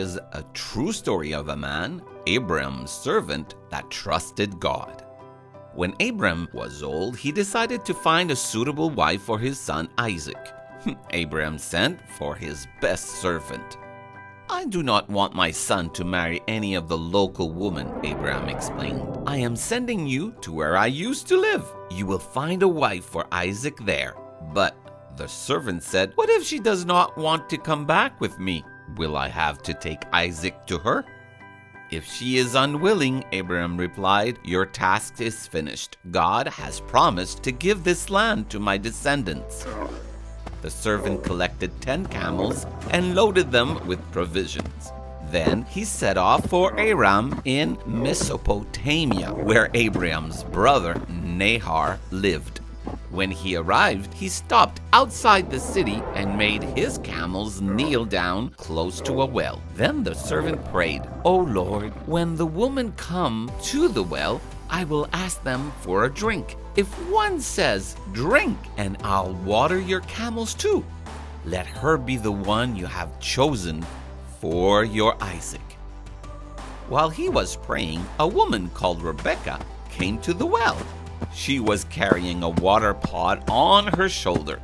is a true story of a man, Abram's servant, that trusted God. When Abram was old, he decided to find a suitable wife for his son Isaac. Abram sent for his best servant. "I do not want my son to marry any of the local women," Abram explained. "I am sending you to where I used to live. You will find a wife for Isaac there." But the servant said, "What if she does not want to come back with me? Will I have to take Isaac to her?" "If she is unwilling," Abram replied, "your task is finished. God has promised to give this land to my descendants." The servant collected 10 camels and loaded them with provisions. Then he set off for Aram in Mesopotamia, where Abram's brother Nahor lived. When he arrived, he stopped outside the city and made his camels kneel down close to a well. Then the servant prayed, "O Lord, when the women come to the well, I will ask them for a drink. If one says, 'Drink, and I'll water your camels too,' let her be the one you have chosen for your Isaac." While he was praying, a woman called Rebekah came to the well. She was carrying a water pot on her shoulder.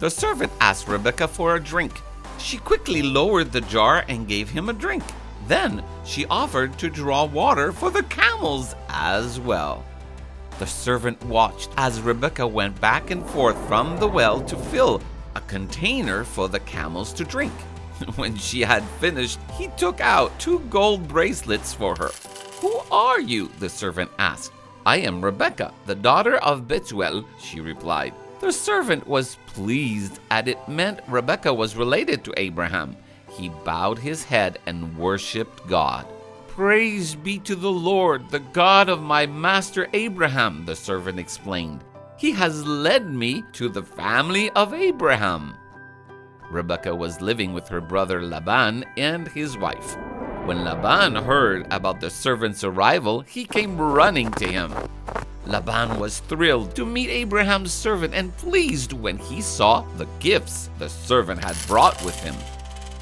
The servant asked Rebekah for a drink. She quickly lowered the jar and gave him a drink. Then she offered to draw water for the camels as well. The servant watched as Rebekah went back and forth from the well to fill a container for the camels to drink. When she had finished, he took out 2 gold bracelets for her. "Who are you?" the servant asked. "I am Rebekah, the daughter of Bethuel," she replied. The servant was pleased, as it meant Rebekah was related to Abraham. He bowed his head and worshipped God. "Praise be to the Lord, the God of my master Abraham," the servant explained. "He has led me to the family of Abraham." Rebekah was living with her brother Laban and his wife. When Laban heard about the servant's arrival, he came running to him. Laban was thrilled to meet Abraham's servant and pleased when he saw the gifts the servant had brought with him.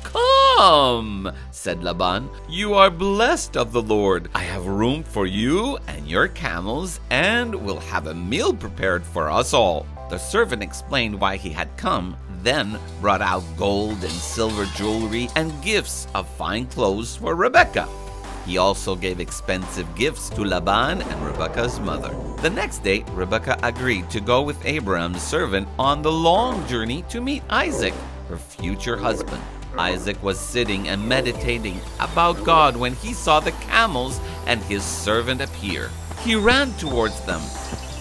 "Come," said Laban, "you are blessed of the Lord. I have room for you and your camels, and will have a meal prepared for us all." The servant explained why he had come, then brought out gold and silver jewelry and gifts of fine clothes for Rebekah. He also gave expensive gifts to Laban and Rebekah's mother. The next day, Rebekah agreed to go with Abraham's servant on the long journey to meet Isaac, her future husband. Isaac was sitting and meditating about God when he saw the camels and his servant appear. He ran towards them.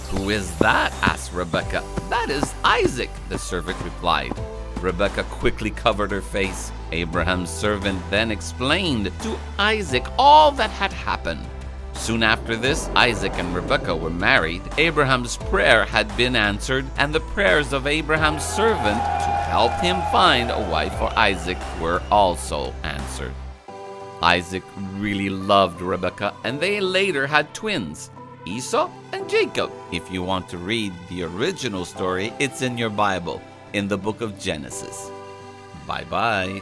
"Who is that?" asked Rebekah. "That is Isaac," the servant replied. Rebekah quickly covered her face. Abraham's servant then explained to Isaac all that had happened. Soon after this, Isaac and Rebekah were married. Abraham's prayer had been answered, and the prayers of Abraham's servant to help him find a wife for Isaac were also answered. Isaac really loved Rebekah, and they later had twins, Esau and Jacob. If you want to read the original story, it's in your Bible, in the book of Genesis. Bye-bye.